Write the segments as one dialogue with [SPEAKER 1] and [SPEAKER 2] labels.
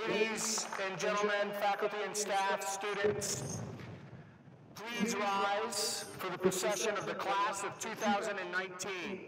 [SPEAKER 1] Ladies and gentlemen, faculty and staff, students, please rise for the procession of the class of 2019.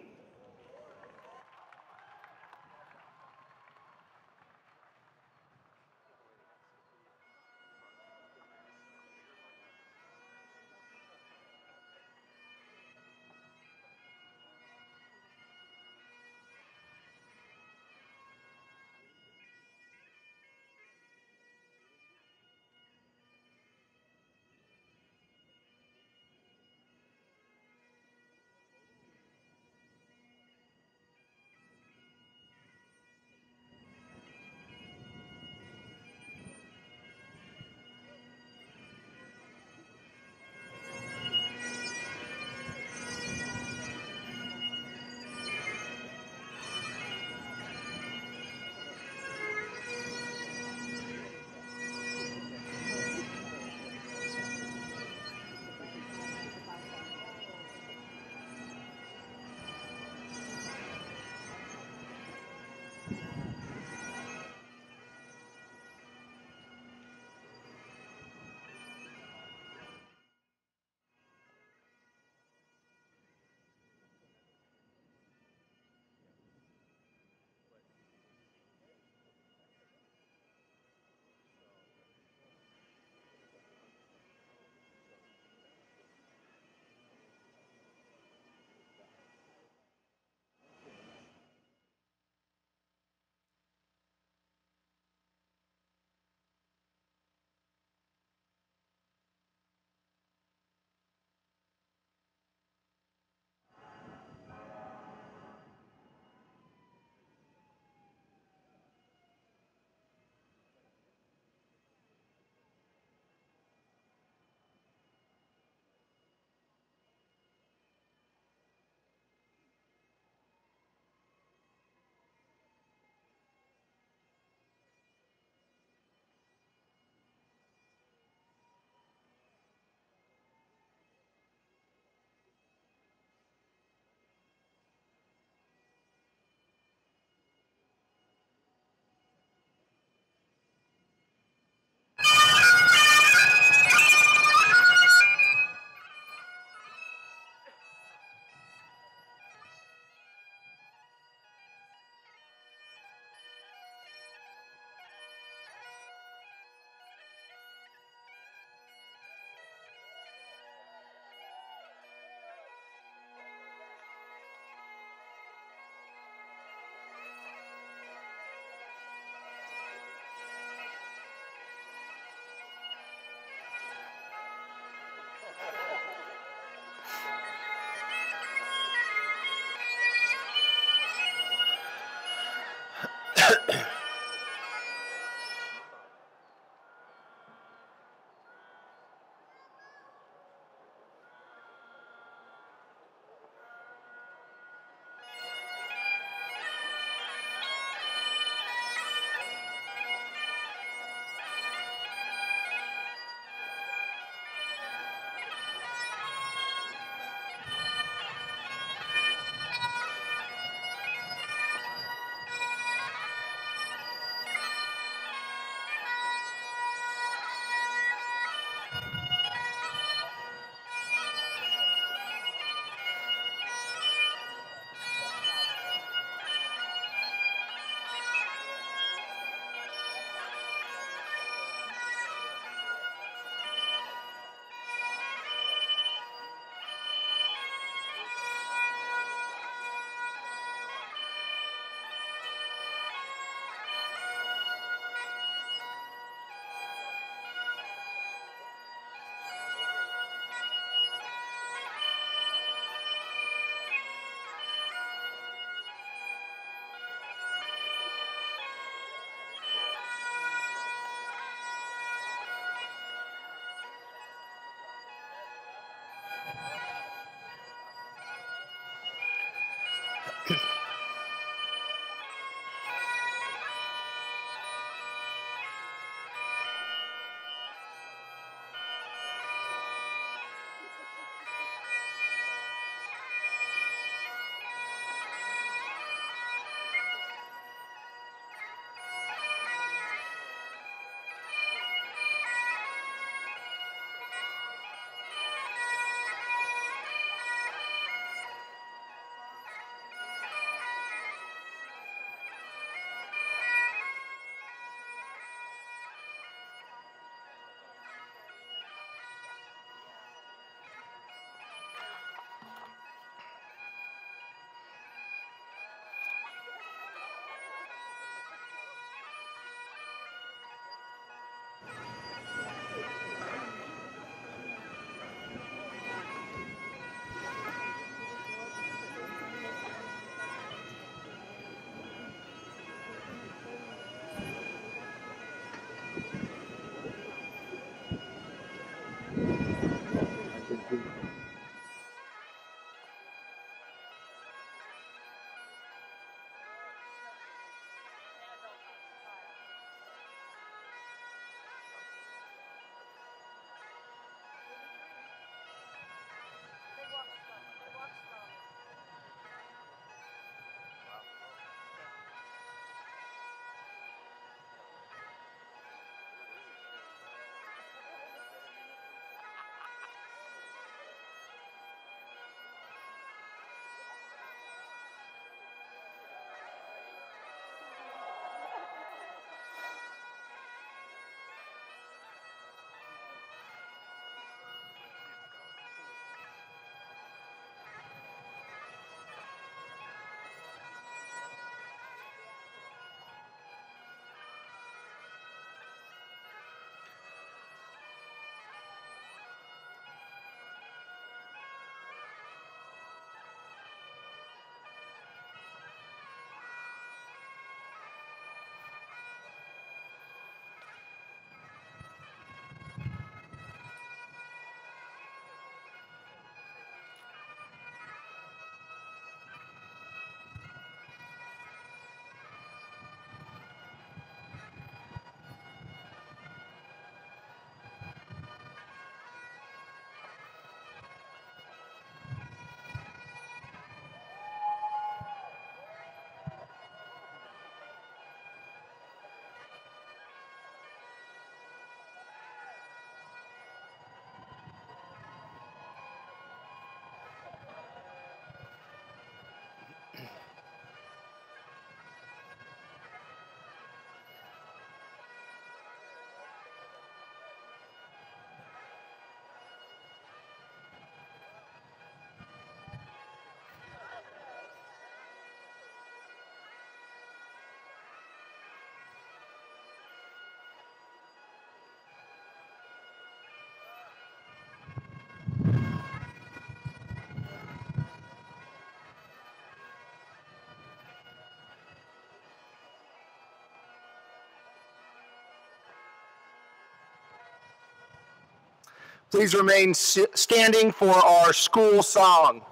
[SPEAKER 1] Please remain standing for our school song.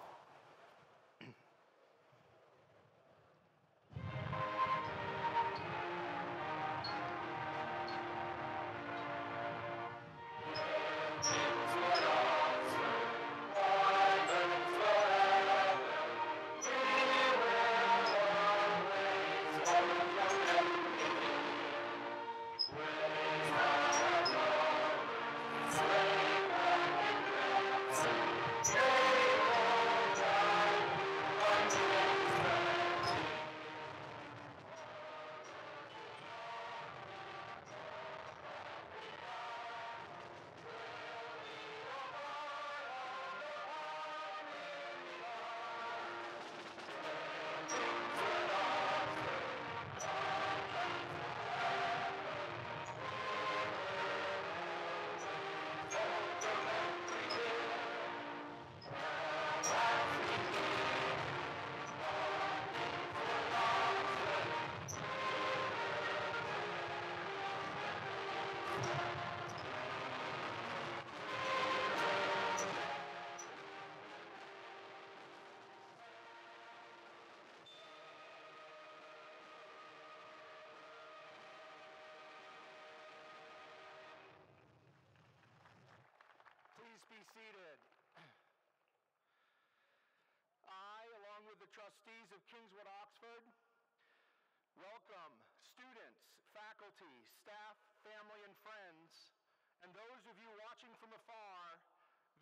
[SPEAKER 1] Please be seated. I, along with the trustees of Kingswood, Oxford, welcome students, faculty, staff, family, and friends, and those of you watching from afar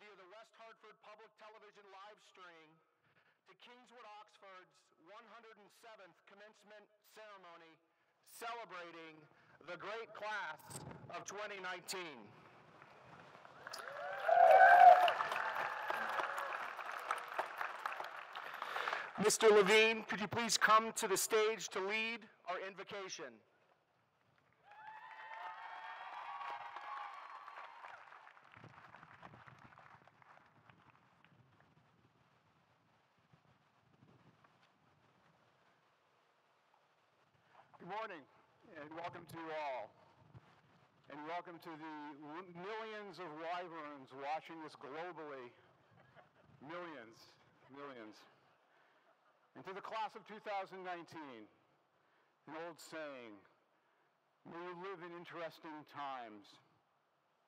[SPEAKER 1] via the West Hartford Public Television live stream to Kingswood, Oxford's 107th commencement ceremony celebrating the great class of 2019. Mr. Levine, could you please come to the stage to lead our invocation?
[SPEAKER 2] Good morning, and welcome to you all. And welcome to the millions of wyverns watching this globally. Millions. And to the class of 2019, an old saying, may you live in interesting times.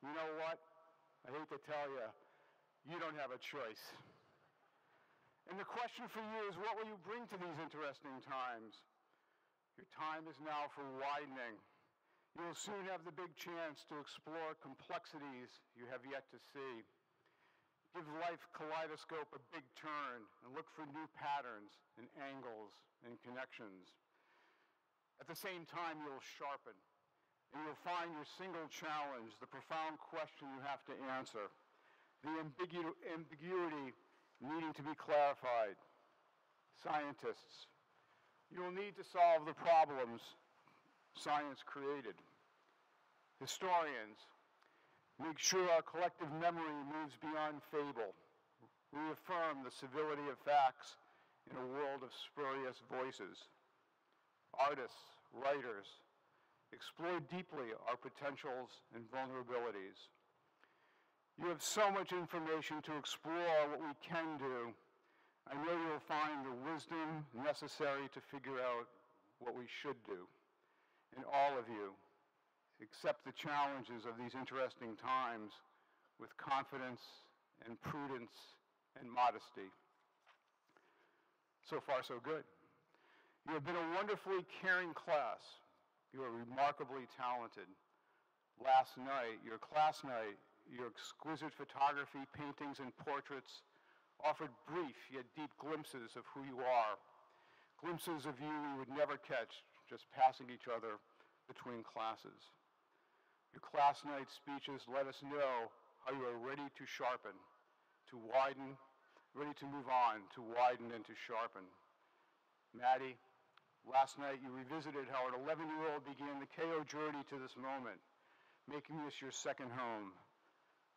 [SPEAKER 2] You know what? I hate to tell you, you don't have a choice. And the question for you is, what will you bring to these interesting times? Your time is now for widening. You will soon have the big chance to explore complexities you have yet to see. Give life kaleidoscope a big turn and look for new patterns and angles and connections. At the same time, you'll sharpen, and you'll find your single challenge, the profound question you have to answer, the ambiguity needing to be clarified. Scientists, you will need to solve the problems science created. Historians, make sure our collective memory moves beyond fable. Reaffirm the civility of facts in a world of spurious voices. Artists, writers, explore deeply our potentials and vulnerabilities. You have so much information to explore what we can do. I know you'll find the wisdom necessary to figure out what we should do. And all of you, accept the challenges of these interesting times with confidence and prudence and modesty. So far, so good. You have been a wonderfully caring class. You are remarkably talented. Last night, your class night, your exquisite photography, paintings, and portraits offered brief yet deep glimpses of who you are. Glimpses of you we would never catch just passing each other between classes. Your class night speeches let us know how you are ready to sharpen, to widen, ready to move on, to widen and to sharpen. Maddie, last night you revisited how an 11-year-old began the KO journey to this moment, making this your second home.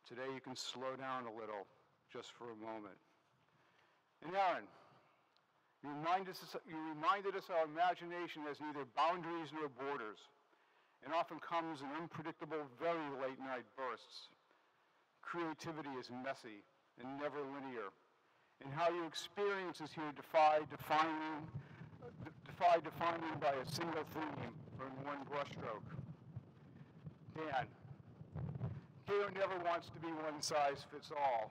[SPEAKER 2] Today you can slow down a little, just for a moment. And Aaron, you reminded us our imagination has neither boundaries nor borders, and often comes in unpredictable, very late-night bursts. creativity is messy and never linear, and how your experiences here defy defining by a single theme or in one brushstroke. Dan, KO never wants to be one size fits all.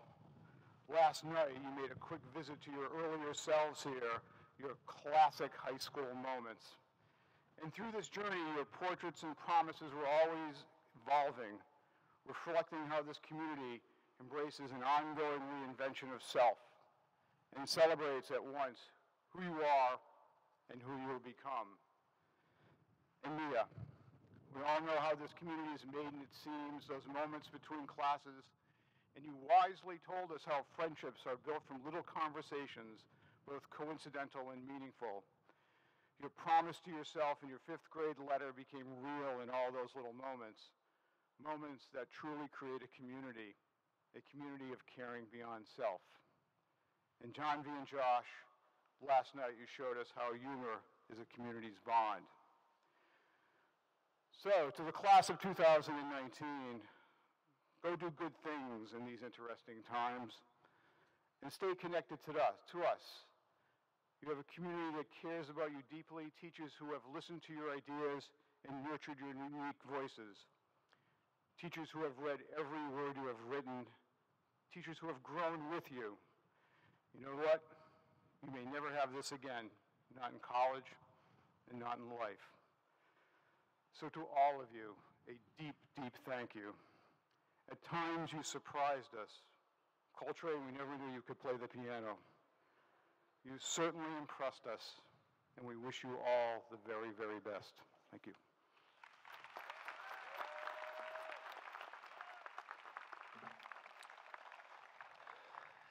[SPEAKER 2] Last night, you made a quick visit to your earlier selves here, your classic high school moments. And through this journey, your portraits and promises were always evolving, reflecting how this community embraces an ongoing reinvention of self and celebrates at once who you are and who you will become. And Mia, we all know how this community is made, and it seems those moments between classes, and you wisely told us how friendships are built from little conversations, both coincidental and meaningful. Your promise to yourself in your 5th grade letter became real in all those little moments, moments that truly create a community of caring beyond self. And John V. and Josh, last night you showed us how humor is a community's bond. So, to the class of 2019, go do good things in these interesting times and stay connected to us. You have a community that cares about you deeply, teachers who have listened to your ideas and nurtured your unique voices, teachers who have read every word you have written, teachers who have grown with you. You know what? You may never have this again, not in college and not in life. So to all of you, a deep, deep thank you. At times you surprised us. Coltrane, we never knew you could play the piano. You certainly impressed us, and we wish you all the very, very best. Thank you.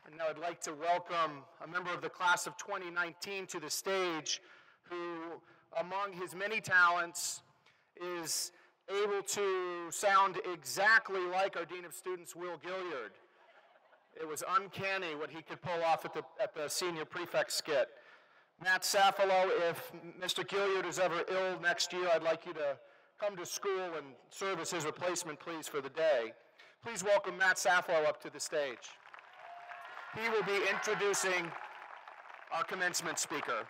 [SPEAKER 1] And now I'd like to welcome a member of the class of 2019 to the stage who, among his many talents, is able to sound exactly like our Dean of Students, Will Gilliard. It was uncanny what he could pull off at the senior prefect skit. Matt Safalo, if Mr. Gilliard is ever ill next year, I'd like you to come to school and serve as his replacement, please, for the day. Please welcome Matt Safalo up to the stage. He will be introducing our commencement speaker.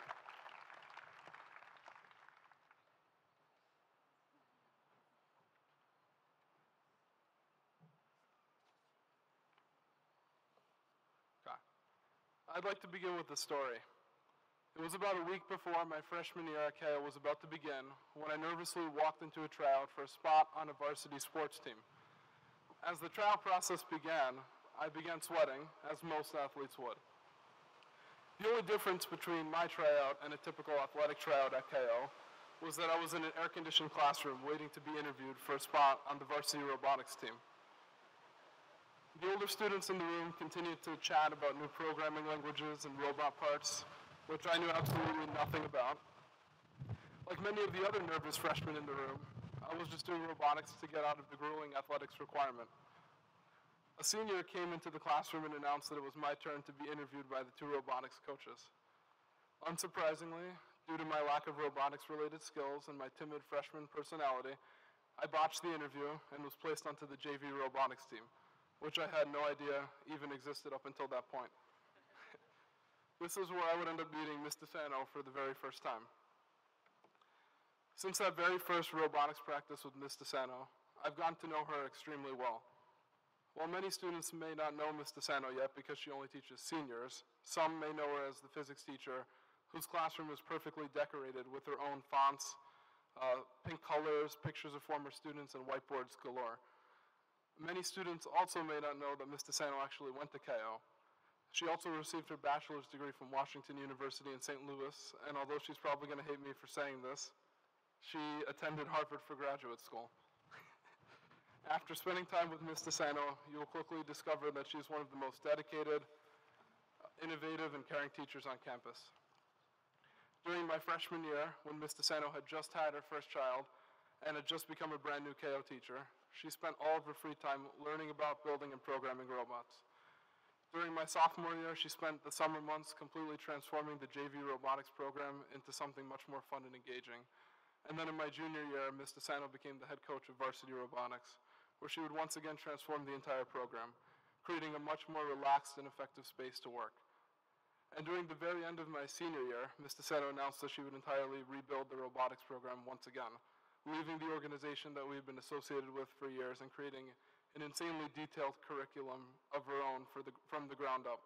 [SPEAKER 3] I'd like to begin with a story. It was about a week before my freshman year at KO was about to begin when I nervously walked into a tryout for a spot on a varsity sports team. As the trial process began, I began sweating, as most athletes would. The only difference between my tryout and a typical athletic tryout at KO was that I was in an air-conditioned classroom waiting to be interviewed for a spot on the varsity robotics team. The older students in the room continued to chat about new programming languages and robot parts, which I knew absolutely nothing about. Like many of the other nervous freshmen in the room, I was just doing robotics to get out of the grueling athletics requirement. A senior came into the classroom and announced that it was my turn to be interviewed by the 2 robotics coaches. Unsurprisingly, due to my lack of robotics-related skills and my timid freshman personality, I botched the interview and was placed onto the JV robotics team, which I had no idea even existed up until that point. This is where I would end up meeting Ms. DeSano for the very first time. Since that very first robotics practice with Ms. DeSano, I've gotten to know her extremely well. While many students may not know Ms. DeSano yet because she only teaches seniors, some may know her as the physics teacher whose classroom is perfectly decorated with her own fonts, pink colors, pictures of former students, and whiteboards galore. Many students also may not know that Ms. DeSano actually went to KO. She also received her bachelor's degree from Washington University in St. Louis, and although she's probably going to hate me for saying this, she attended Harvard for graduate school. After spending time with Ms. DeSano, you will quickly discover that she's one of the most dedicated, innovative, and caring teachers on campus. During my freshman year, when Ms. DeSano had just had her first child and had just become a brand new KO teacher, she spent all of her free time learning about building and programming robots. During my sophomore year, she spent the summer months completely transforming the JV robotics program into something much more fun and engaging. And then in my junior year, Ms. DeSano became the head coach of varsity robotics, where she would once again transform the entire program, creating a much more relaxed and effective space to work. And during the very end of my senior year, Ms. DeSanto announced that she would entirely rebuild the robotics program once again, leaving the organization that we had been associated with for years and creating an insanely detailed curriculum of her own from the ground up.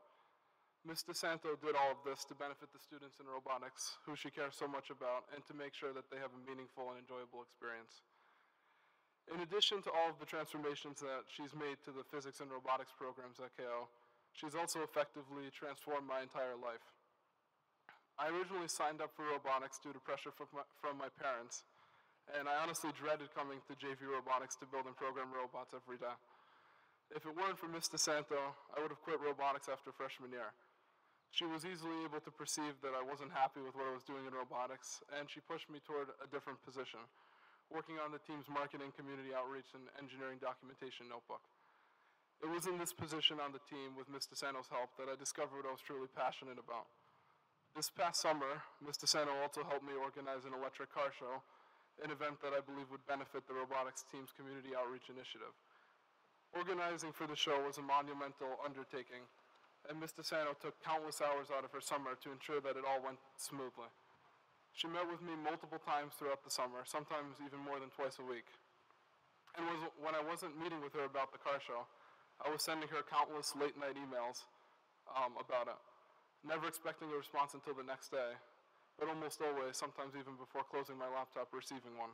[SPEAKER 3] Ms. DeSanto did all of this to benefit the students in robotics, who she cares so much about, and to make sure that they have a meaningful and enjoyable experience. In addition to all of the transformations that she's made to the physics and robotics programs at KO, she's also effectively transformed my entire life. I originally signed up for robotics due to pressure from my parents, and I honestly dreaded coming to JV Robotics to build and program robots every day. If it weren't for Ms. DeSanto, I would have quit robotics after freshman year. She was easily able to perceive that I wasn't happy with what I was doing in robotics, and she pushed me toward a different position, working on the team's marketing, community outreach, and engineering documentation notebook. It was in this position on the team, with Ms. DeSanto's help, that I discovered what I was truly passionate about. This past summer, Ms. DeSanto also helped me organize an electric car show, an event that I believe would benefit the robotics team's community outreach initiative. Organizing for the show was a monumental undertaking, and Ms. DeSanto took countless hours out of her summer to ensure that it all went smoothly. She met with me multiple times throughout the summer, sometimes even more than twice a week. And when I wasn't meeting with her about the car show, I was sending her countless late-night emails about it, never expecting a response until the next day, but almost always, sometimes even before closing my laptop, receiving one.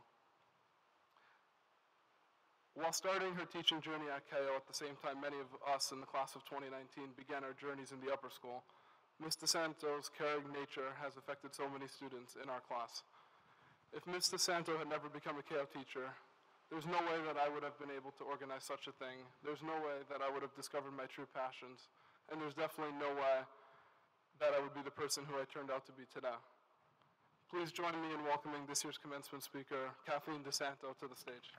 [SPEAKER 3] While starting her teaching journey at KO at the same time many of us in the class of 2019 began our journeys in the upper school, Ms. DeSanto's caring nature has affected so many students in our class. If Ms. DeSanto had never become a KO teacher, there's no way that I would have been able to organize such a thing. There's no way that I would have discovered my true passions. And there's definitely no way that I would be the person who I turned out to be today. Please join me in welcoming this year's commencement speaker, Kathleen DeSanto, to the stage.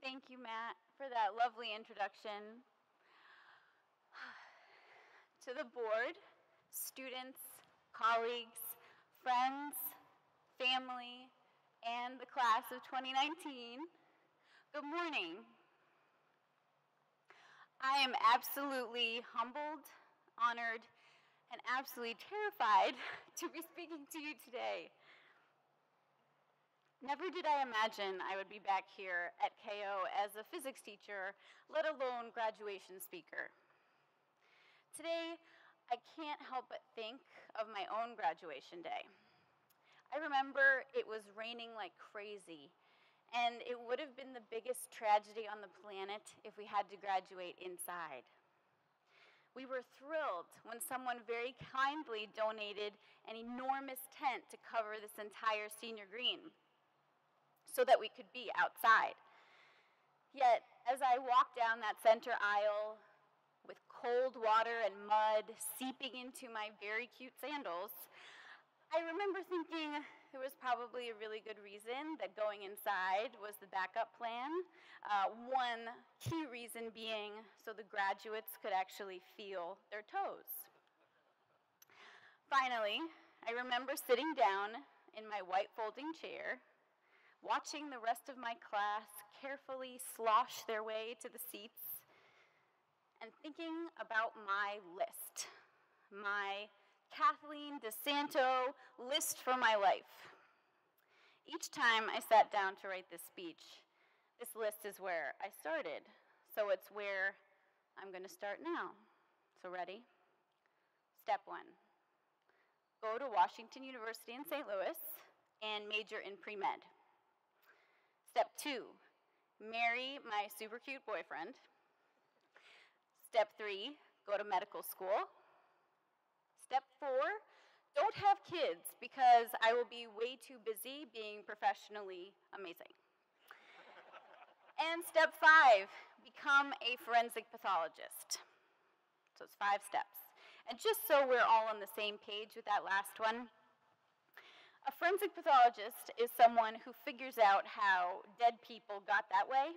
[SPEAKER 4] Thank you, Matt, for that lovely introduction. To the board, students, colleagues, friends, family, and the class of 2019, good morning. I am absolutely humbled, honored, and absolutely terrified to be speaking to you today. Never did I imagine I would be back here at KO as a physics teacher, let alone graduation speaker. Today, I can't help but think of my own graduation day. I remember it was raining like crazy, and it would have been the biggest tragedy on the planet if we had to graduate inside. We were thrilled when someone very kindly donated an enormous tent to cover this entire senior green, so that we could be outside. Yet, as I walked down that center aisle with cold water and mud seeping into my very cute sandals, I remember thinking there was probably a really good reason that going inside was the backup plan. One key reason being so the graduates could actually feel their toes. Finally, I remember sitting down in my white folding chair, watching the rest of my class carefully slosh their way to the seats, and thinking about my list, my Kathleen DeSanto list for my life. Each time I sat down to write this speech, this list is where I started, so it's where I'm going to start now. So ready? Step 1, go to Washington University in St. Louis and major in pre-med. Step 2, marry my super cute boyfriend. Step 3, go to medical school. Step 4, don't have kids because I will be way too busy being professionally amazing. And step 5, become a forensic pathologist. So it's 5 steps. And just so we're all on the same page with that last one, a forensic pathologist is someone who figures out how dead people got that way.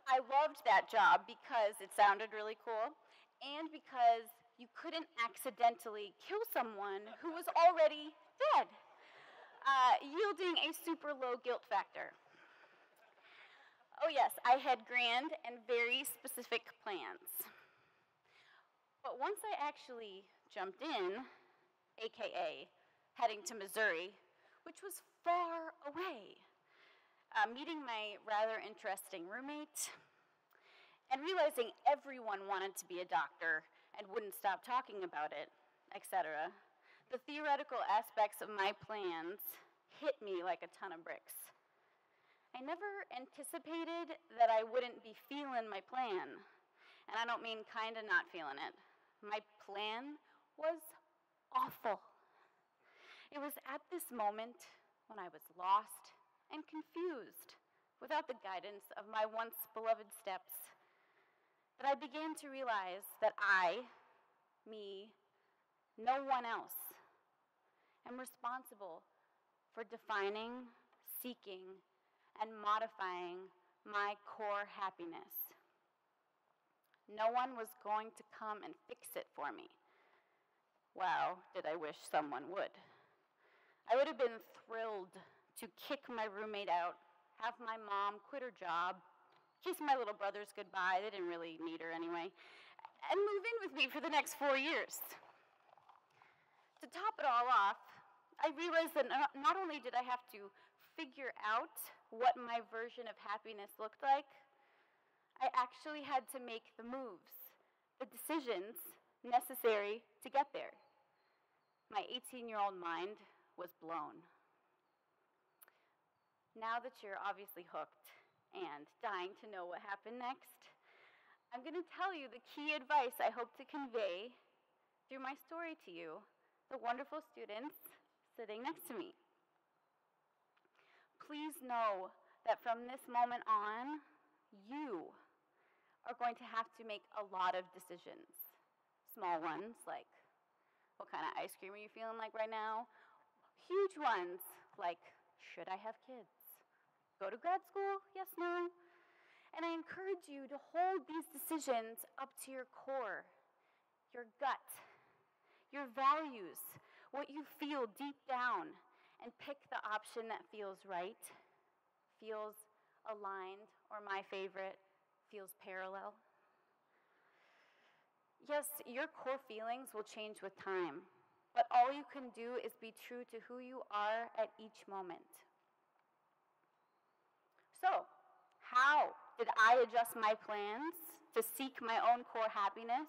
[SPEAKER 4] I loved that job because it sounded really cool and because you couldn't accidentally kill someone who was already dead, yielding a super low guilt factor. Oh yes, I had grand and very specific plans. But once I actually jumped in, aka heading to Missouri, which was far away, meeting my rather interesting roommate, and realizing everyone wanted to be a doctor and wouldn't stop talking about it, etc., the theoretical aspects of my plans hit me like a ton of bricks. I never anticipated that I wouldn't be feeling my plan, and I don't mean kinda not feeling it. My plan was awful. It was at this moment when I was lost and confused, without the guidance of my once beloved steps, that I began to realize that I, me, no one else, am responsible for defining, seeking, and modifying my core happiness. No one was going to come and fix it for me. Wow, did I wish someone would. I would have been thrilled to kick my roommate out, have my mom quit her job, kiss my little brothers goodbye, they didn't really need her anyway, and move in with me for the next 4 years. To top it all off, I realized that not only did I have to figure out what my version of happiness looked like, I actually had to make the moves, the decisions necessary to get there. My 18-year-old mind was blown. Now that you're obviously hooked and dying to know what happened next, I'm going to tell you the key advice I hope to convey through my story to you, the wonderful students sitting next to me. Please know that from this moment on, you are going to have to make a lot of decisions. Small ones, like what kind of ice cream are you feeling like right now? Huge ones, like should I have kids? Go to grad school? Yes, no? And I encourage you to hold these decisions up to your core, your gut, your values, what you feel deep down, and pick the option that feels right, feels aligned, or my favorite, feels parallel. Yes, your core feelings will change with time, but all you can do is be true to who you are at each moment. So, how did I adjust my plans to seek my own core happiness?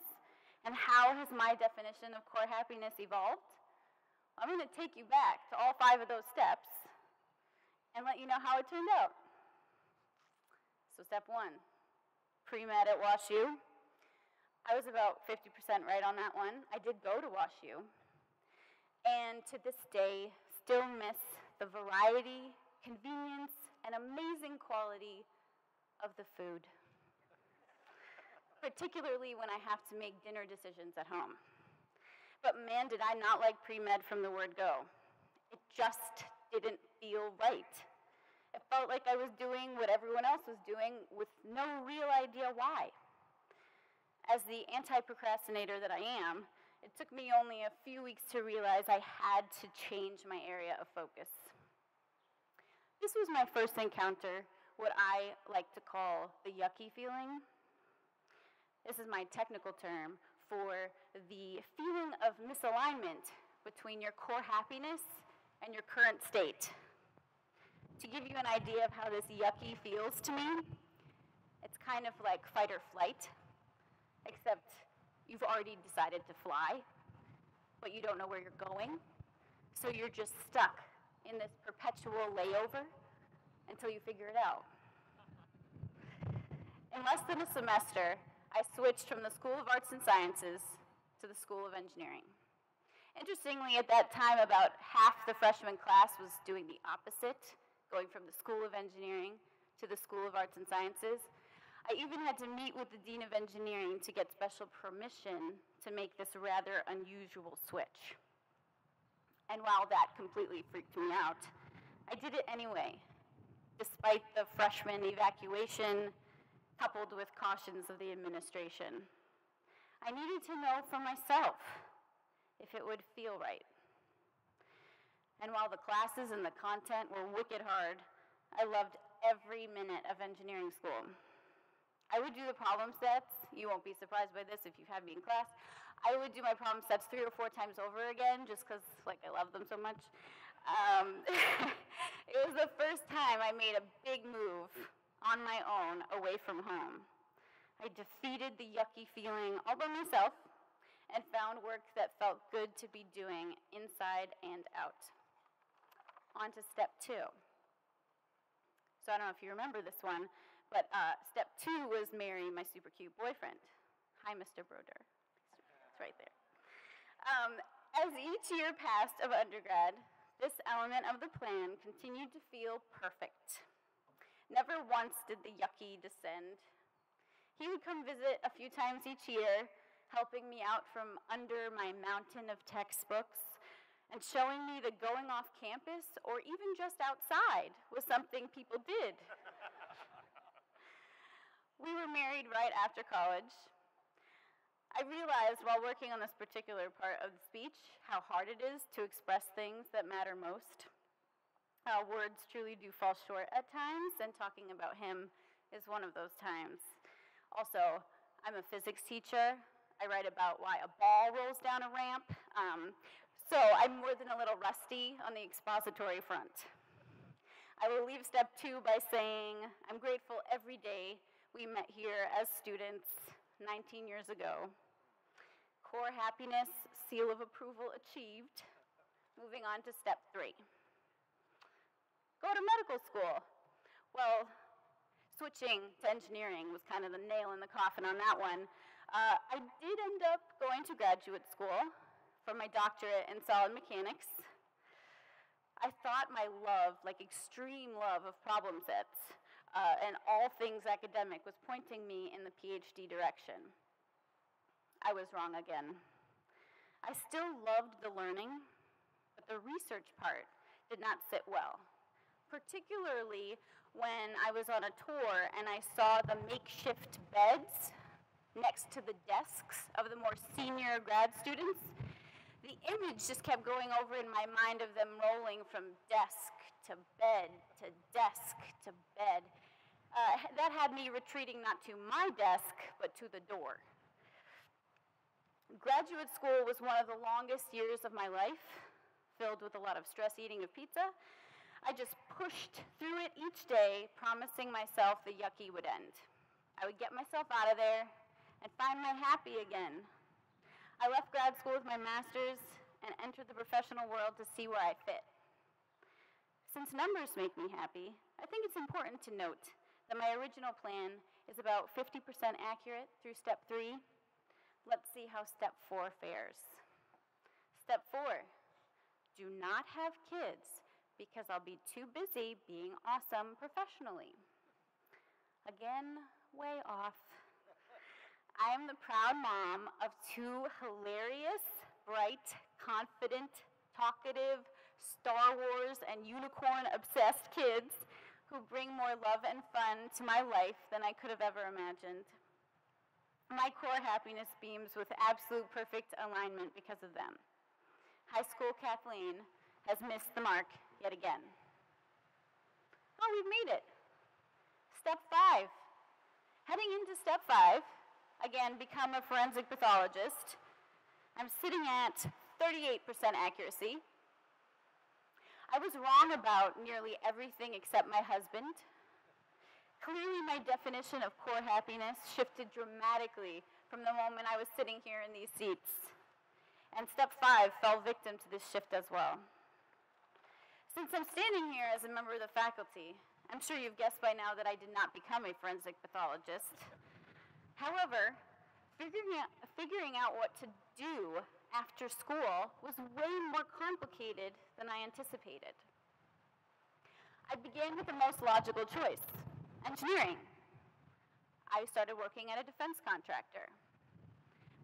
[SPEAKER 4] And how has my definition of core happiness evolved? I'm going to take you back to all 5 of those steps and let you know how it turned out. So step 1, pre-med at WashU. I was about 50% right on that one. I did go to WashU. And to this day, still miss the variety, convenience, and amazing quality of the food. Particularly when I have to make dinner decisions at home. But man, did I not like pre-med from the word go. It just didn't feel right. It felt like I was doing what everyone else was doing with no real idea why. As the anti-procrastinator that I am, it took me only a few weeks to realize I had to change my area of focus. This was my first encounter, what I like to call the yucky feeling. This is my technical term for the feeling of misalignment between your core happiness and your current state. To give you an idea of how this yucky feels to me, it's kind of like fight or flight, except you've already decided to fly, but you don't know where you're going, so you're just stuck in this perpetual layover until you figure it out. In less than a semester, I switched from the School of Arts and Sciences to the School of Engineering. Interestingly, at that time, about half the freshman class was doing the opposite, going from the School of Engineering to the School of Arts and Sciences. I even had to meet with the Dean of Engineering to get special permission to make this rather unusual switch. And while that completely freaked me out, I did it anyway, despite the freshman evacuation, coupled with cautions of the administration. I needed to know for myself if it would feel right. And while the classes and the content were wicked hard, I loved every minute of engineering school. I would do the problem sets. You won't be surprised by this if you've had me in class. I would do my problem sets 3 or 4 times over again just because I love them so much. It was the first time I made a big move on my own away from home. I defeated the yucky feeling all by myself and found work that felt good to be doing inside and out. On to step 2. So I don't know if you remember this one, but step 2 was marry my super cute boyfriend. Hi, Mr. Broder. It's right there. As each year passed of undergrad, this element of the plan continued to feel perfect. Never once did the yucky descend. He would come visit a few times each year, helping me out from under my mountain of textbooks and showing me that going off campus or even just outside was something people did. We were married right after college. I realized while working on this particular part of the speech how hard it is to express things that matter most. Words truly do fall short at times, and talking about him is one of those times. Also, I'm a physics teacher. I write about why a ball rolls down a ramp. So I'm more than a little rusty on the expository front. I will leave step 2 by saying I'm grateful every day we met here as students 19 years ago. Core happiness, seal of approval achieved. Moving on to step 3. Go to medical school. Well, switching to engineering was kind of the nail in the coffin on that one. I did end up going to graduate school for my doctorate in solid mechanics. I thought my love, extreme love of problem sets and all things academic was pointing me in the PhD direction. I was wrong again. I still loved the learning, but the research part did not sit well, particularly when I was on a tour and I saw the makeshift beds next to the desks of the more senior grad students. The image just kept going over in my mind of them rolling from desk to bed to desk to bed. That had me retreating not to my desk, but to the door. Graduate school was one of the longest years of my life, filled with a lot of stress eating of pizza. I just pushed through it each day, promising myself the yucky would end. I would get myself out of there and find my happy again. I left grad school with my master's and entered the professional world to see where I fit. Since numbers make me happy, I think it's important to note that my original plan is about 50% accurate through step 3. Let's see how step 4 fares. Step 4, do not have kids because I'll be too busy being awesome professionally. Again, way off. I am the proud mom of 2 hilarious, bright, confident, talkative, Star Wars and unicorn-obsessed kids who bring more love and fun to my life than I could have ever imagined. My core happiness beams with absolute perfect alignment because of them. High school Kathleen has missed the mark yet again. Oh, we've made it. Step 5. Heading into step 5, again, become a forensic pathologist. I'm sitting at 38% accuracy. I was wrong about nearly everything except my husband. Clearly, my definition of core happiness shifted dramatically from the moment I was sitting here in these seats. And step 5 fell victim to this shift as well. Since I'm standing here as a member of the faculty, I'm sure you've guessed by now that I did not become a forensic pathologist. However, figuring out what to do after school was way more complicated than I anticipated. I began with the most logical choice, engineering. I started working at a defense contractor.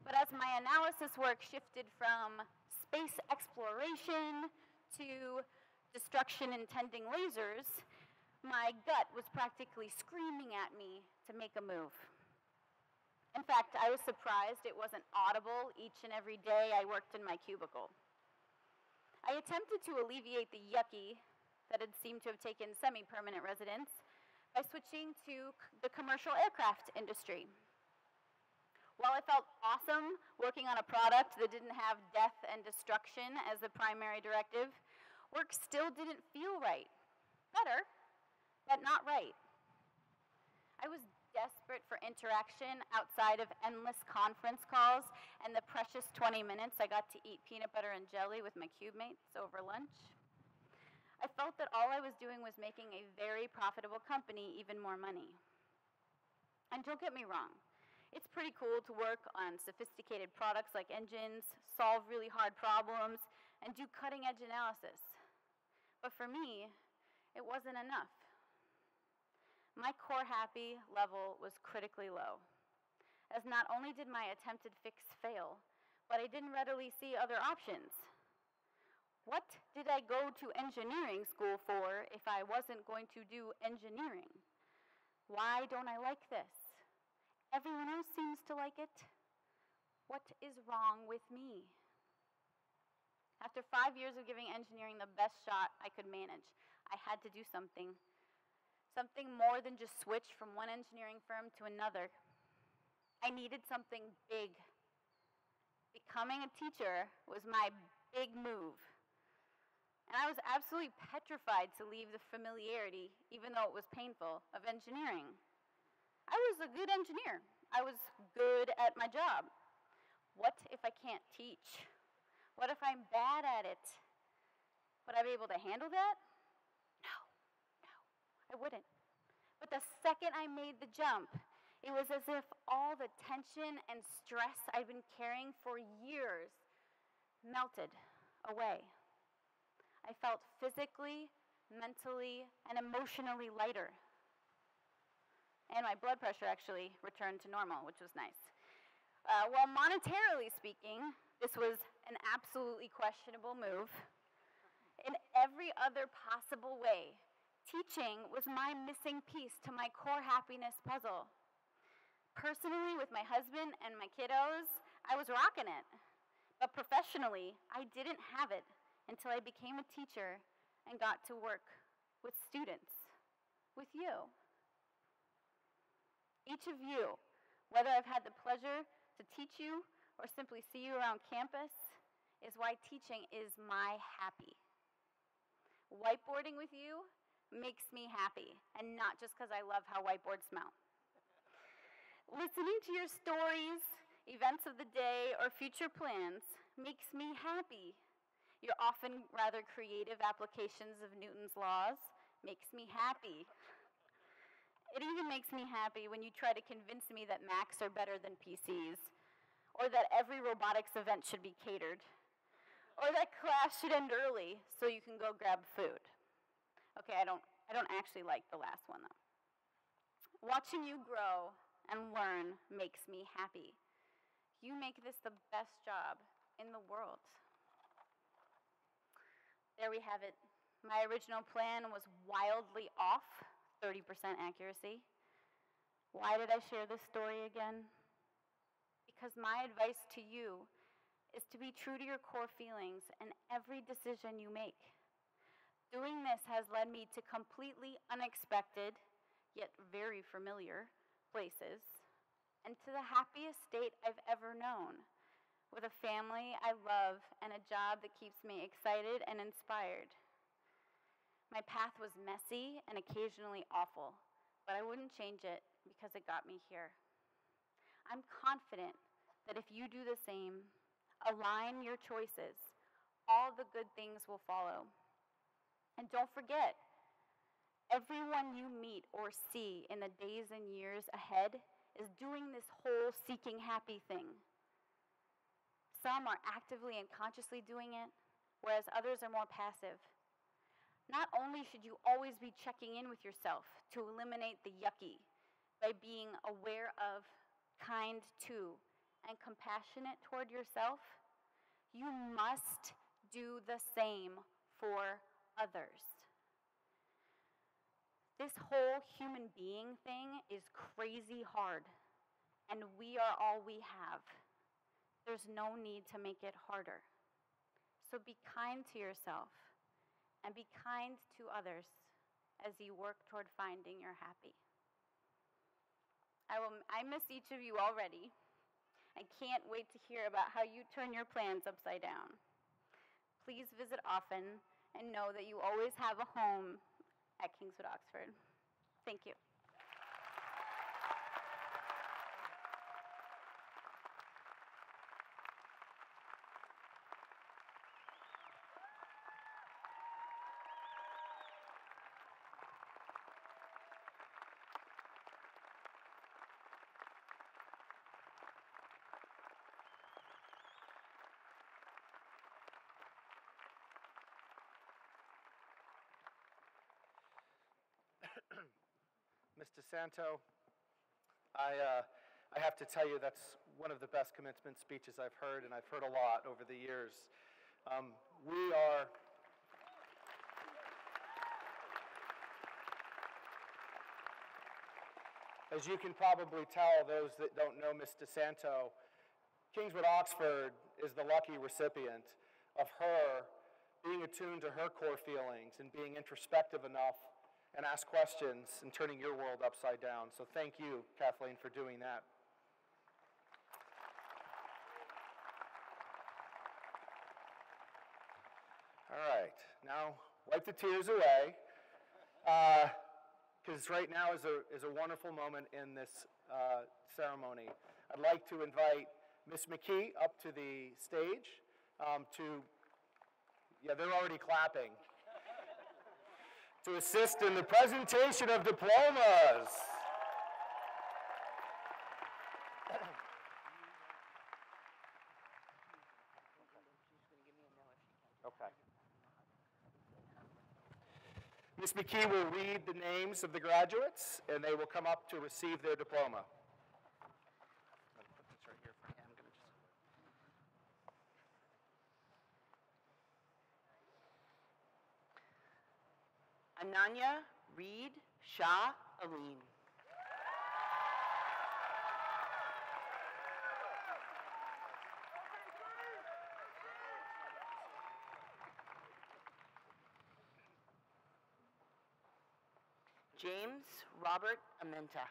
[SPEAKER 4] But as my analysis work shifted from space exploration to destruction intending lasers, My gut was practically screaming at me to make a move. In fact, I was surprised it wasn't audible each and every day I worked in my cubicle. I attempted to alleviate the yucky that had seemed to have taken semi-permanent residence by switching to the commercial aircraft industry. While I felt awesome working on a product that didn't have death and destruction as the primary directive, work still didn't feel right. Better, but not right. I was desperate for interaction outside of endless conference calls and the precious 20 minutes I got to eat peanut butter and jelly with my cube mates over lunch. I felt that all I was doing was making a very profitable company even more money. And don't get me wrong, it's pretty cool to work on sophisticated products like engines, solve really hard problems, and do cutting-edge analysis. But for me, it wasn't enough. My core happy level was critically low, as not only did my attempted fix fail, but I didn't readily see other options. What did I go to engineering school for if I wasn't going to do engineering? Why don't I like this? Everyone else seems to like it. What is wrong with me? After 5 years of giving engineering the best shot I could manage, I had to do something more than just switch from one engineering firm to another. I needed something big. Becoming a teacher was my big move. And I was absolutely petrified to leave the familiarity, even though it was painful, of engineering. I was a good engineer. I was good at my job. What if I can't teach? What if I'm bad at it? Would I be able to handle that? No, I wouldn't. But the second I made the jump, it was as if all the tension and stress I'd been carrying for years melted away. I felt physically, mentally, and emotionally lighter. And my blood pressure actually returned to normal, which was nice. While monetarily speaking, this was an absolutely questionable move. In every other possible way, teaching was my missing piece to my core happiness puzzle. Personally, with my husband and my kiddos, I was rocking it. But professionally, I didn't have it until I became a teacher and got to work with students, with you. Each of you, whether I've had the pleasure to teach you or simply see you around campus, is why teaching is my happy. Whiteboarding with you makes me happy, and not just because I love how whiteboards smell. Listening to your stories, events of the day, or future plans makes me happy. Your often rather creative applications of Newton's laws makes me happy. It even makes me happy when you try to convince me that Macs are better than PCs, or that every robotics event should be catered, or that class should end early so you can go grab food. Okay, I don't actually like the last one though. Watching you grow and learn makes me happy. You make this the best job in the world. There we have it. My original plan was wildly off, 30% accuracy. Why did I share this story again? Because my advice to you is to be true to your core feelings in every decision you make. Doing this has led me to completely unexpected, yet very familiar, places, and to the happiest state I've ever known, with a family I love and a job that keeps me excited and inspired. My path was messy and occasionally awful, but I wouldn't change it because it got me here. I'm confident that if you do the same, align your choices, all the good things will follow. And don't forget, everyone you meet or see in the days and years ahead is doing this whole seeking happy thing. Some are actively and consciously doing it, whereas others are more passive. Not only should you always be checking in with yourself to eliminate the yucky by being aware of, kind to, and compassionate toward yourself, you must do the same for others. This whole human being thing is crazy hard, and we are all we have. There's no need to make it harder. So be kind to yourself and be kind to others as you work toward finding your happy. I miss each of you already. I can't wait to hear about how you turn your plans upside down. Please visit often and know that you always have a home at Kingswood, Oxford. Thank you.
[SPEAKER 1] Ms. DeSanto, I have to tell you that's one of the best commencement speeches I've heard, and I've heard a lot over the years. As you can probably tell, those that don't know Ms. DeSanto, Kingswood Oxford is the lucky recipient of her being attuned to her core feelings and being introspective enough and ask questions and turning your world upside down. So thank you, Kathleen, for doing that. All right, now wipe the tears away, because right now is a wonderful moment in this ceremony. I'd like to invite Ms. McKee up to the stage they're already clapping, to assist in the presentation of diplomas. Okay. Ms. McKee will read the names of the graduates, and they will come up to receive their diploma. I'm going to put this right here for you. I'm going to just...
[SPEAKER 5] Ananya Reed Shah Aline. James Robert Amenta.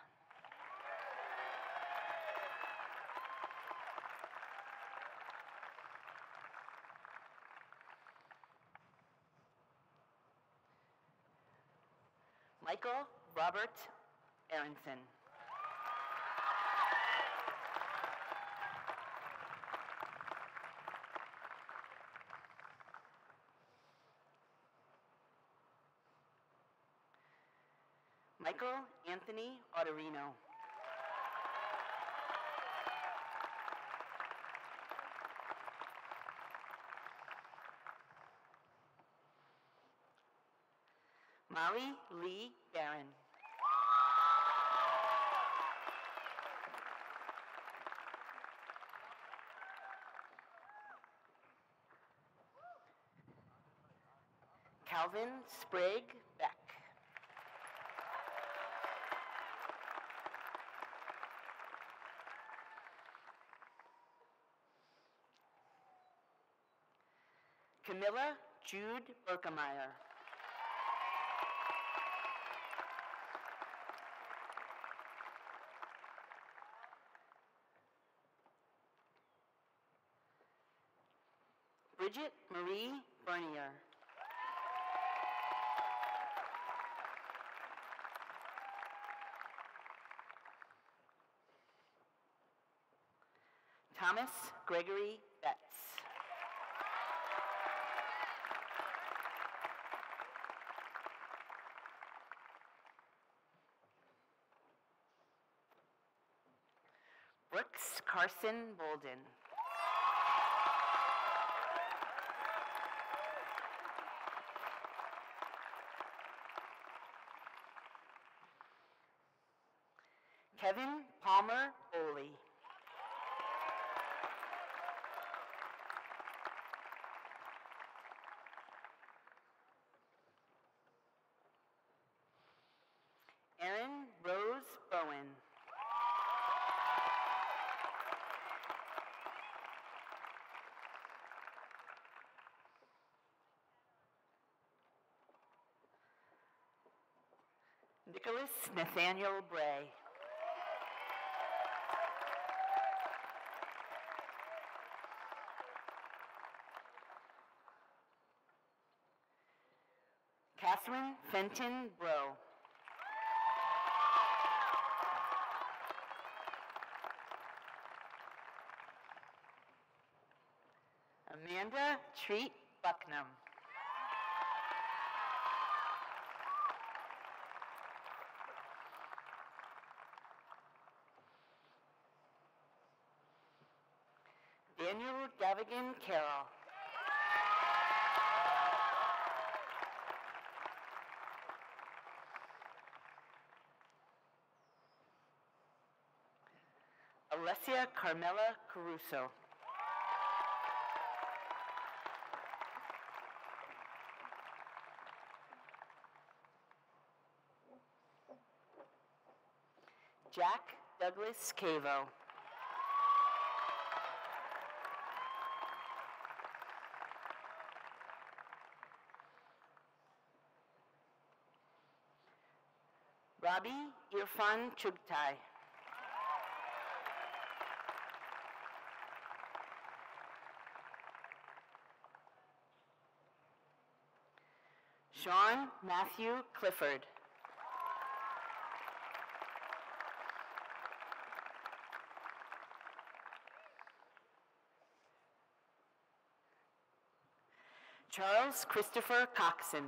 [SPEAKER 5] Michael Robert Aronson. Michael Anthony Ottorino. Molly Lee Barron. Calvin Sprague Beck. Camilla Jude Berkemeyer. Bridget Marie Bernier. Thomas Gregory Betts. Brooks Carson Bolden. Kevin Palmer Oley. Nicholas Nathaniel Bray. Catherine Fenton Bro. Amanda Treat Bucknam. Daniel Gavigan Carroll. Alessia Carmela Caruso. Jack Douglas Cavo. Robbie Irfan Chugtai. Sean Matthew Clifford. Charles Christopher Coxon.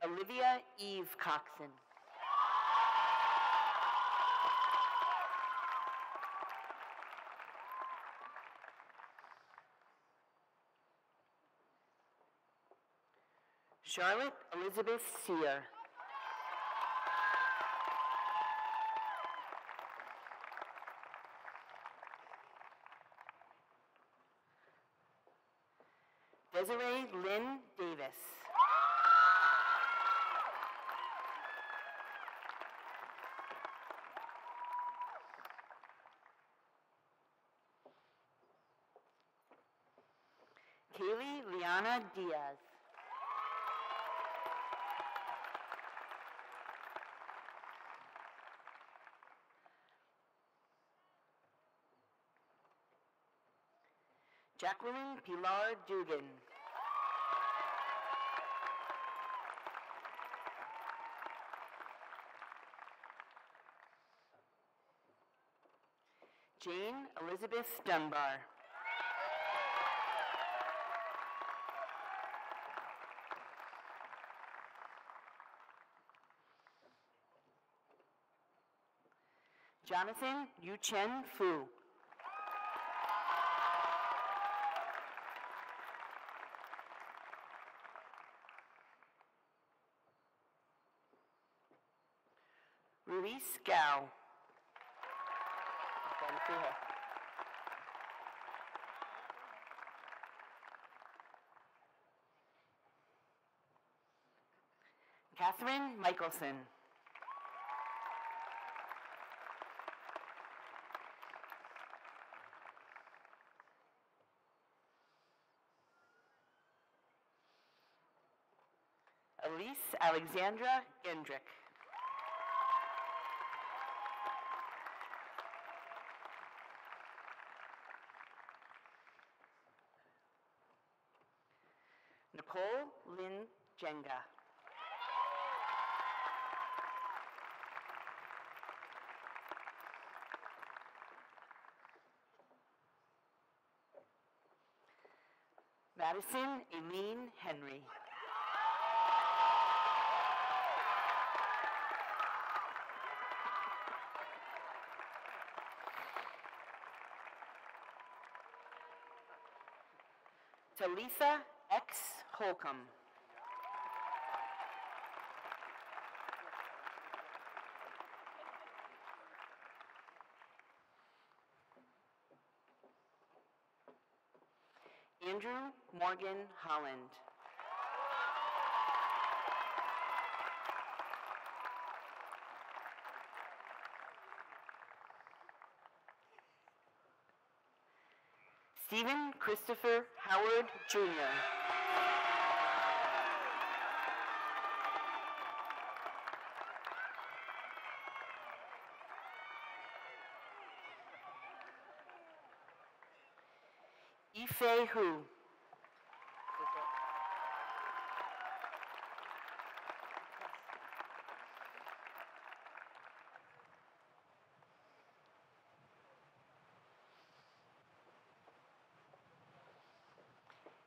[SPEAKER 5] Olivia Eve Coxon. Charlotte Elizabeth Sear. Desiree Lynn Davis. Kaylee Liana Diaz. Jacqueline Pilar Dugan. Jane Elizabeth Dunbar. Jonathan Yuchen Fu. Ruiz Gao. Glad to see her. Catherine Michelson. Elise Alexandra Gendrick. Nicole Lynn Jenga. Madison Eileen Henry. Talitha X. Holcomb. Andrew Morgan Holland. Stephen Christopher Howard, Jr. Ife Hu.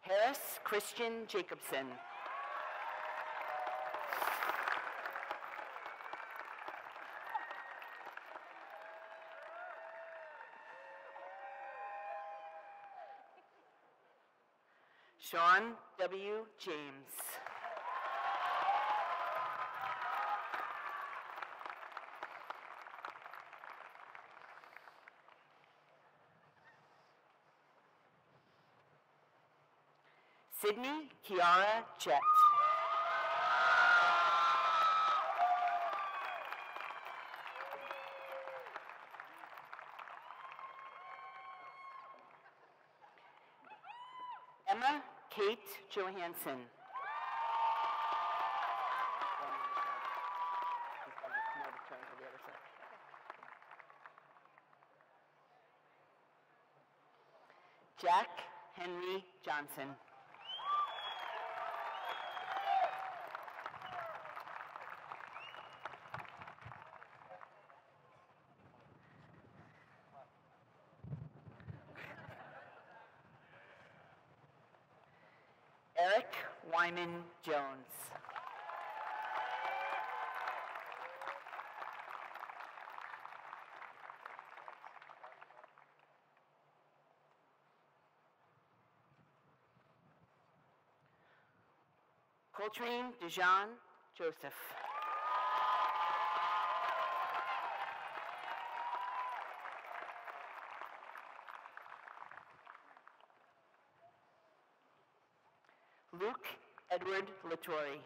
[SPEAKER 5] Harris Christian Jacobson. Sean W. James. Sydney Kiara Jett. Emma Kate Johansson. Jack Henry Johnson. Eric Wyman Jones. Coltrane Dejan Joseph. Luke Edward Lattori.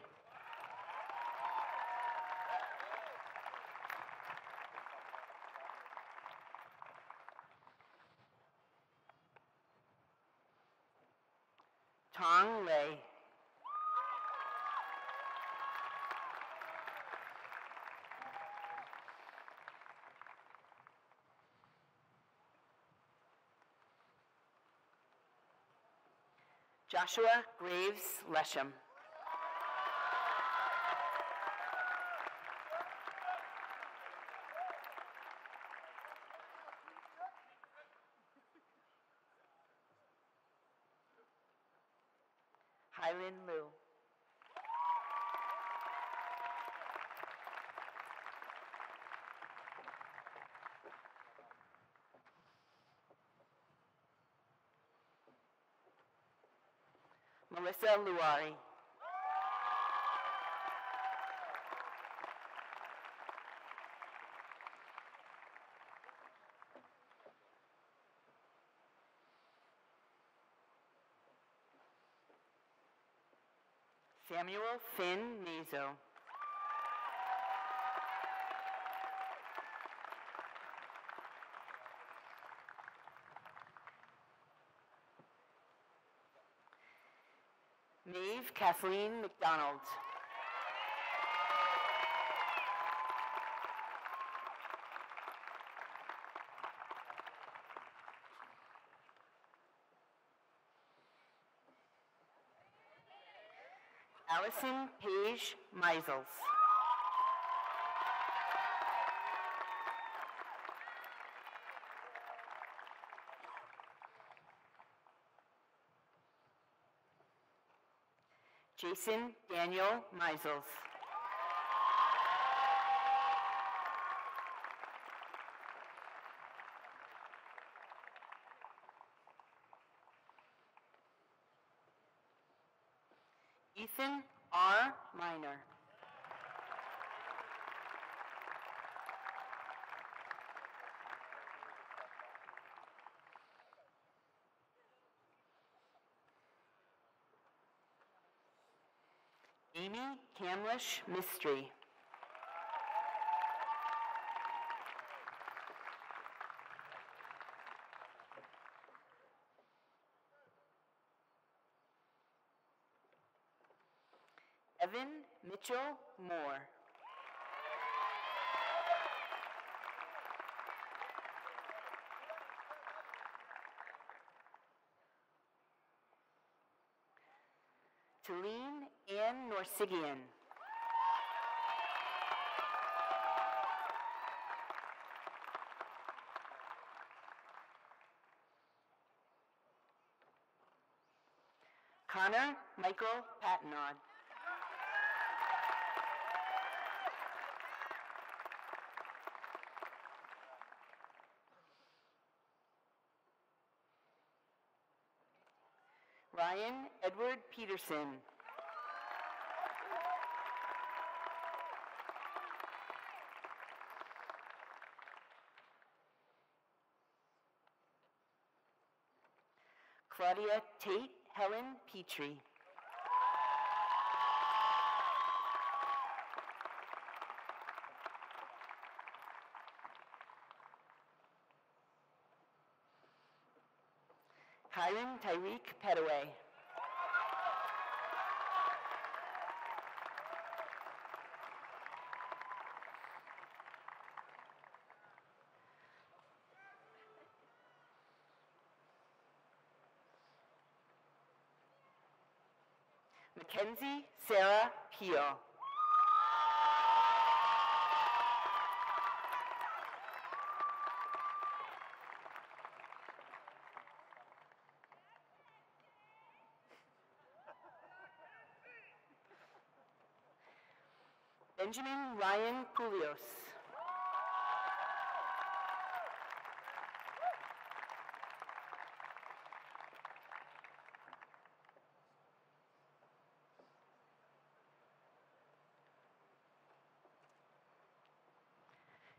[SPEAKER 5] Tong Lei. Joshua Graves Lesham. Hylan Liu. Melissa Luari. Samuel Finn Nazo. Maeve Kathleen McDonald. Allison Paige Meisels. Jason Daniel Meisels. Ethan R. Minor. Amy Camlish Mystery. Evan Mitchell Moore. Talene Ann Norsigian. Connor Michael Patnod. Ryan Edward Peterson. Claudia Tate Helen Petrie. Kyron Tyreek Petaway. Mackenzie Sarah Peel. Benjamin Ryan Poulios.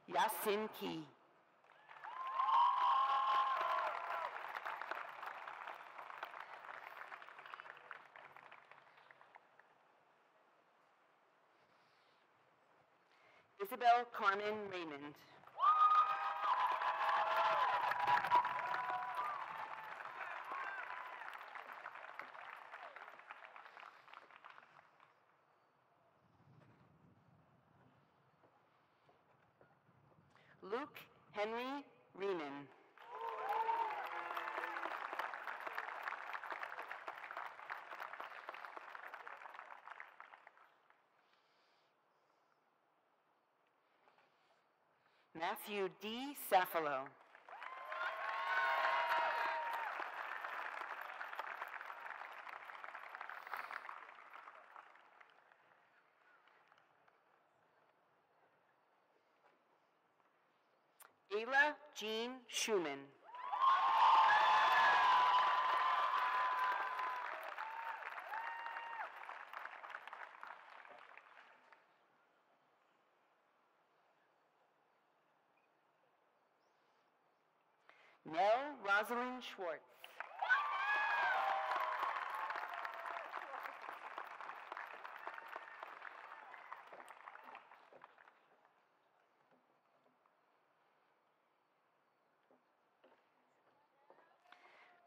[SPEAKER 5] Yasin Key. Isabel Carmen Raymond. Luke Henry Reenan. Matthew D. Safalo. Ayla Jean Schumann. Nell Rosalind Schwartz.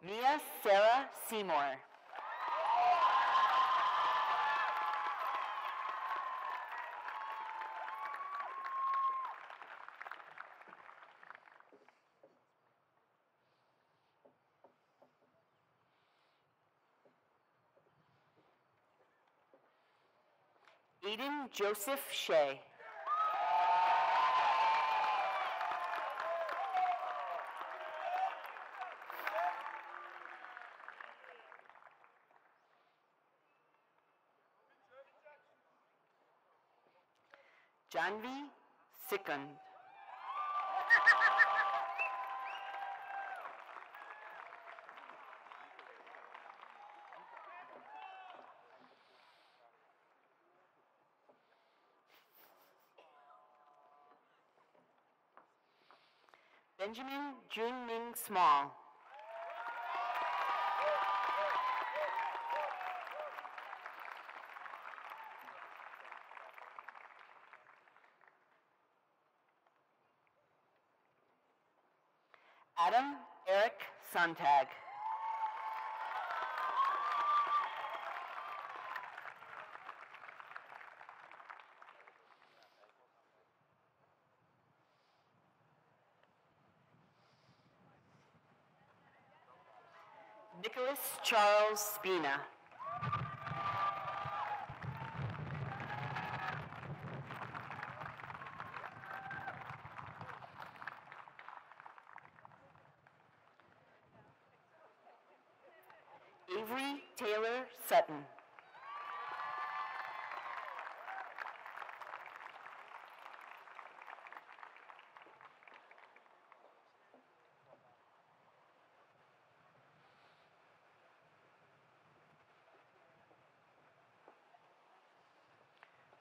[SPEAKER 5] Mia Sarah Seymour. Aiden Joseph Shea. Janvi Sikand. Benjamin Junming Small. Adam Eric Sontag. Nicholas Charles Spina. Avery Taylor Sutton.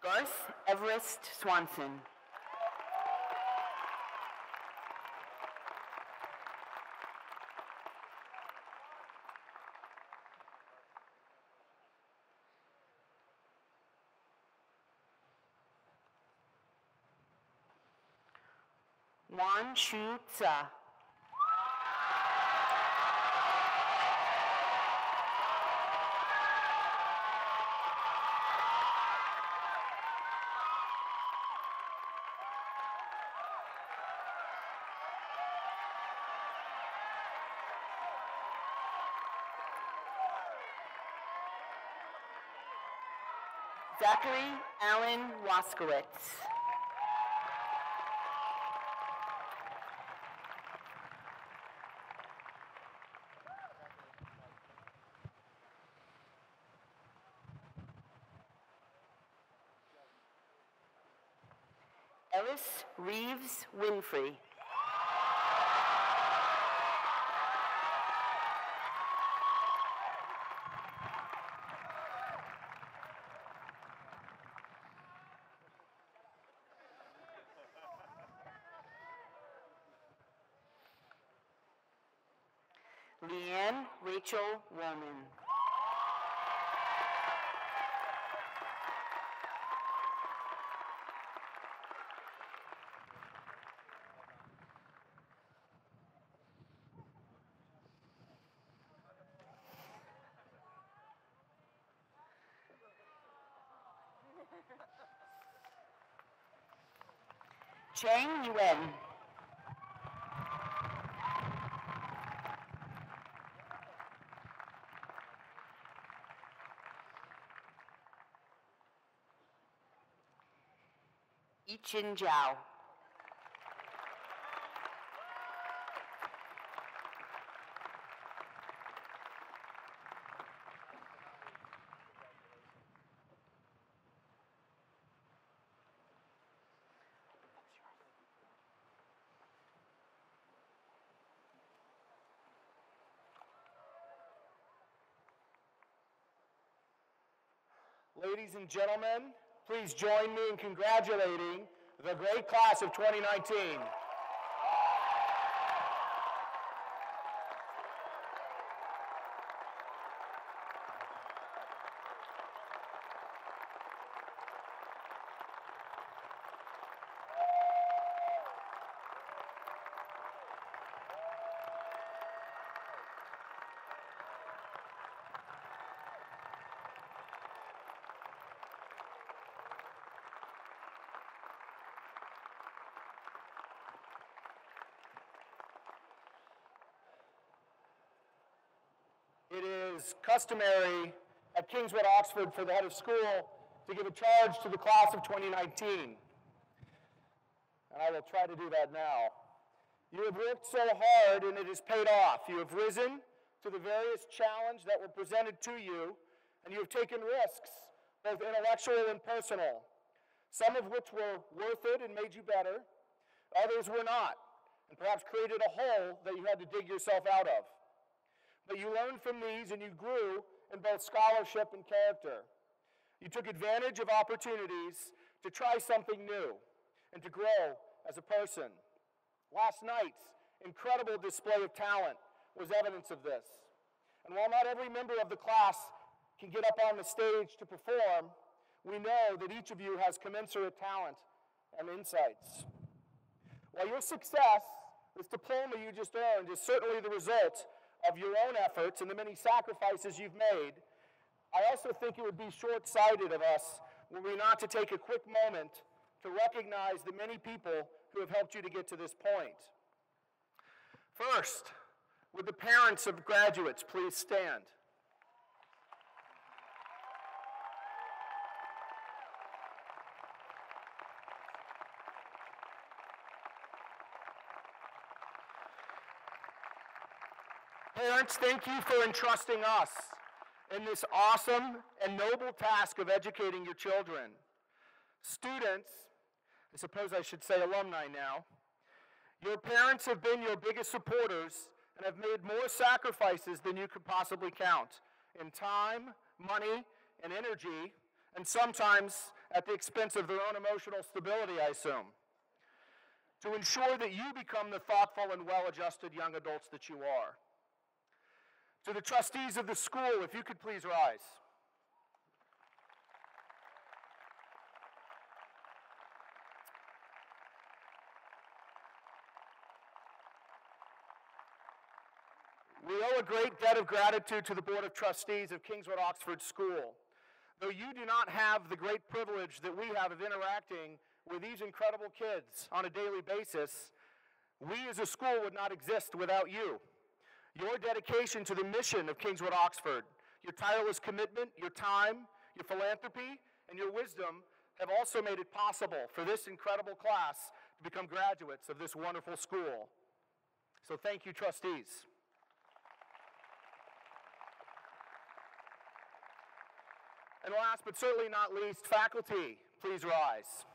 [SPEAKER 5] Garth Everest Swanson. Wan Shu Tsa. Zachary Allen Waskowitz. Ellis Reeves Winfrey. Leanne Rachel Woolman. Chang Yuen. Yichin Zhao.
[SPEAKER 1] Ladies and gentlemen, please join me in congratulating the great class of 2019. It is customary at Kingswood, Oxford, for the head of school to give a charge to the class of 2019. And I will try to do that now. You have worked so hard and it has paid off. You have risen to the various challenges that were presented to you, and you have taken risks, both intellectual and personal, some of which were worth it and made you better, others were not, and perhaps created a hole that you had to dig yourself out of. But you learned from these and you grew in both scholarship and character. You took advantage of opportunities to try something new and to grow as a person. Last night's incredible display of talent was evidence of this. And while not every member of the class can get up on the stage to perform, we know that each of you has commensurate talent and insights. While your success, this diploma you just earned, is certainly the result of your own efforts and the many sacrifices you've made, I also think it would be short-sighted of us were we not to take a quick moment to recognize the many people who have helped you to get to this point. First, Would the parents of graduates please stand? Parents, thank you for entrusting us in this awesome and noble task of educating your children. Students, I suppose I should say alumni now, your parents have been your biggest supporters and have made more sacrifices than you could possibly count in time, money, and energy, and sometimes at the expense of their own emotional stability, I assume, to ensure that you become the thoughtful and well-adjusted young adults that you are. To the trustees of the school, if you could please rise. We owe a great debt of gratitude to the Board of Trustees of Kingswood Oxford School. Though you do not have the great privilege that we have of interacting with these incredible kids on a daily basis, we as a school would not exist without you. Your dedication to the mission of Kingswood Oxford, your tireless commitment, your time, your philanthropy, and your wisdom have also made it possible for this incredible class to become graduates of this wonderful school. So thank you, trustees. And last but certainly not least, faculty, please rise.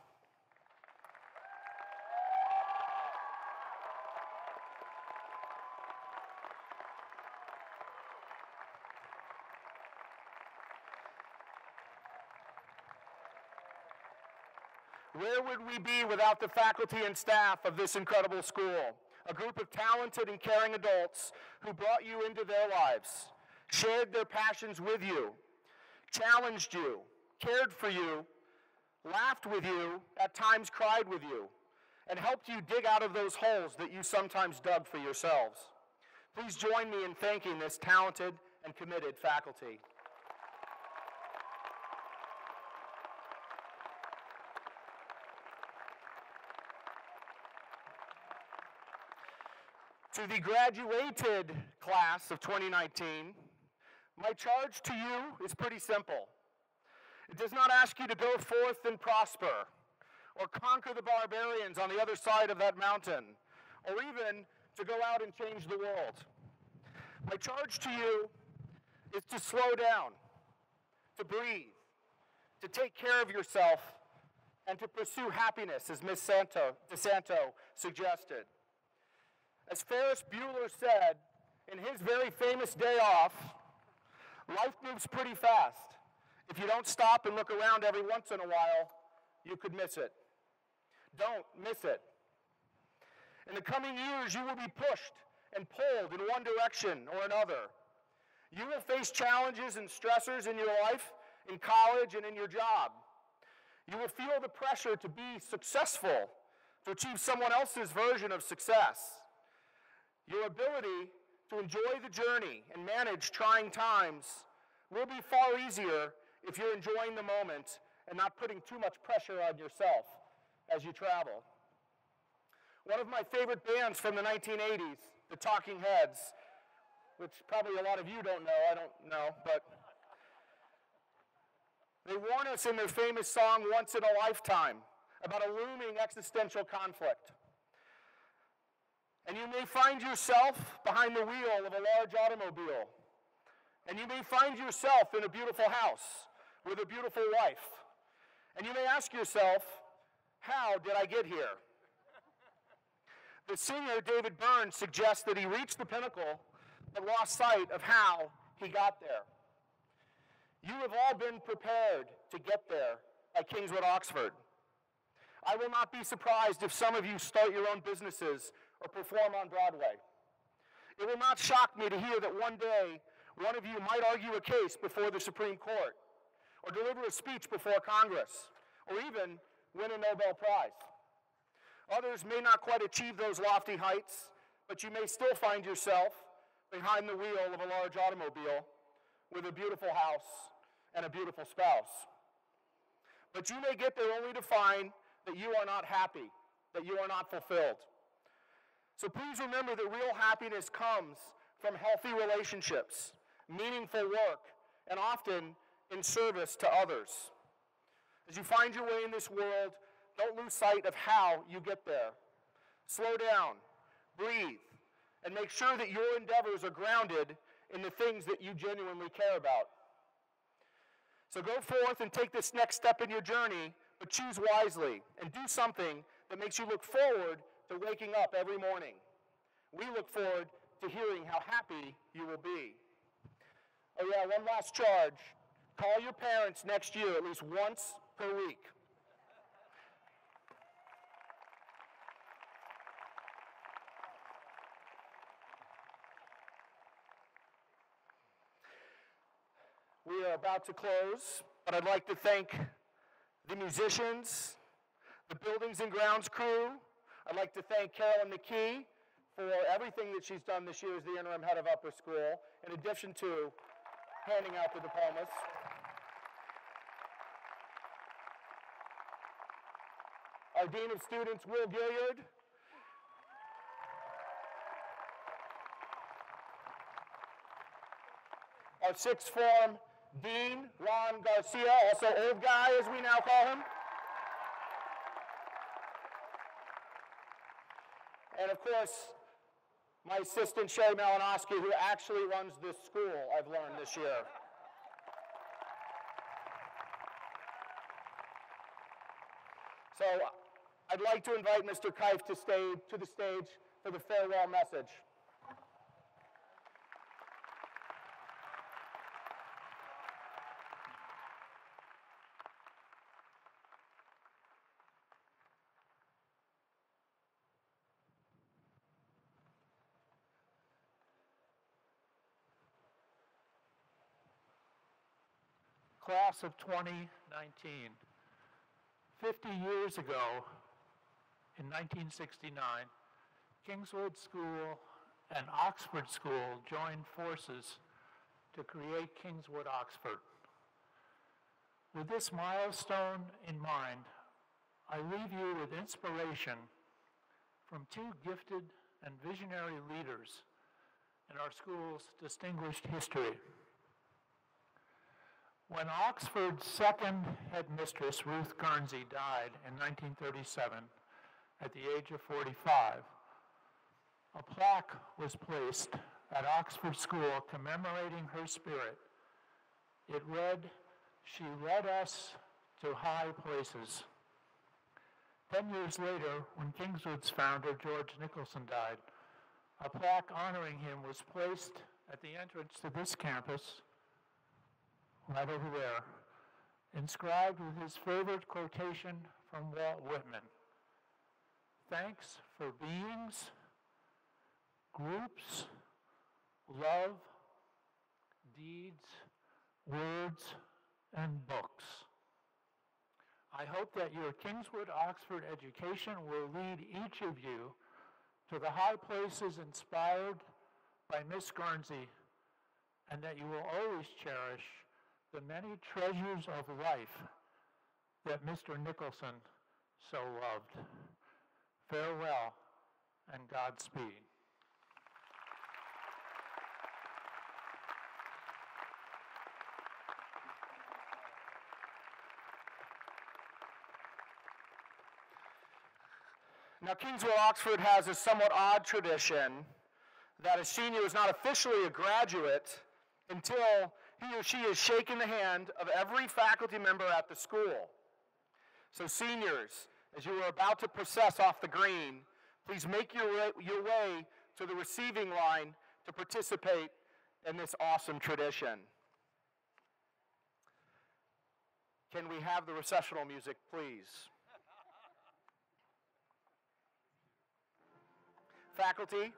[SPEAKER 1] Where would we be without the faculty and staff of this incredible school? A group of talented and caring adults who brought you into their lives, shared their passions with you, challenged you, cared for you, laughed with you, at times cried with you, and helped you dig out of those holes that you sometimes dug for yourselves. Please join me in thanking this talented and committed faculty. To the graduated class of 2019, my charge to you is pretty simple. It does not ask you to go forth and prosper, or conquer the barbarians on the other side of that mountain, or even to go out and change the world. My charge to you is to slow down, to breathe, to take care of yourself, and to pursue happiness, as Ms. DeSanto suggested. As Ferris Bueller said in his very famous day off, life moves pretty fast. If you don't stop and look around every once in a while, you could miss it. Don't miss it. In the coming years, you will be pushed and pulled in one direction or another. You will face challenges and stressors in your life, in college, and in your job. You will feel the pressure to be successful, to achieve someone else's version of success. Your ability to enjoy the journey and manage trying times will be far easier if you're enjoying the moment and not putting too much pressure on yourself as you travel. One of my favorite bands from the 1980s, the Talking Heads, which probably a lot of you don't know, I don't know, but they warn us in their famous song, Once in a Lifetime, about a looming existential conflict. And you may find yourself behind the wheel of a large automobile. And you may find yourself in a beautiful house with a beautiful wife. And you may ask yourself, how did I get here? The singer David Byrne suggests that he reached the pinnacle but lost sight of how he got there. You have all been prepared to get there at Kingswood Oxford. I will not be surprised if some of you start your own businesses or perform on Broadway. It will not shock me to hear that one day one of you might argue a case before the Supreme Court, or deliver a speech before Congress, or even win a Nobel Prize. Others may not quite achieve those lofty heights, but you may still find yourself behind the wheel of a large automobile with a beautiful house and a beautiful spouse. But you may get there only to find that you are not happy, that you are not fulfilled. So please remember that real happiness comes from healthy relationships, meaningful work, and often in service to others. As you find your way in this world, don't lose sight of how you get there. Slow down, breathe, and make sure that your endeavors are grounded in the things that you genuinely care about. So go forth and take this next step in your journey, but choose wisely and do something that makes you look forward to waking up every morning. We look forward to hearing how happy you will be. Oh yeah, one last charge. Call your parents next year at least once per week. We are about to close, but I'd like to thank the musicians, the buildings and grounds crew. I'd like to thank Carolyn McKee for everything that she's done this year as the interim head of upper school, in addition to handing out the diplomas. Our Dean of Students, Will Gilliard. Our sixth form Dean, Ron Garcia, also old guy as we now call him. And of course, my assistant, Sherry Malinowski, who actually runs this school, I've learned this year. So I'd like to invite Mr. Keif to the stage for the farewell message.
[SPEAKER 6] Class of 2019. 50 years ago, in 1969, Kingswood School and Oxford School joined forces to create Kingswood Oxford. With this milestone in mind, I leave you with inspiration from two gifted and visionary leaders in our school's distinguished history. When Oxford's second headmistress, Ruth Guernsey, died in 1937 at the age of 45, a plaque was placed at Oxford School commemorating her spirit. It read, "She led us to high places." 10 years later, when Kingswood's founder, George Nicholson, died, a plaque honoring him was placed at the entrance to this campus, right over there, inscribed with his favorite quotation from Walt Whitman: "Thanks for beings, groups, love, deeds, words, and books." I hope that your Kingswood Oxford education will lead each of you to the high places inspired by Miss Guernsey, and that you will always cherish the many treasures of life that Mr. Nicholson so loved. Farewell and Godspeed.
[SPEAKER 1] Now, Kingswood Oxford has a somewhat odd tradition that a senior is not officially a graduate until he or she has shaken the hand of every faculty member at the school. So seniors, as you are about to process off the green, please make your way to the receiving line to participate in this awesome tradition. Can we have the recessional music, please? Faculty.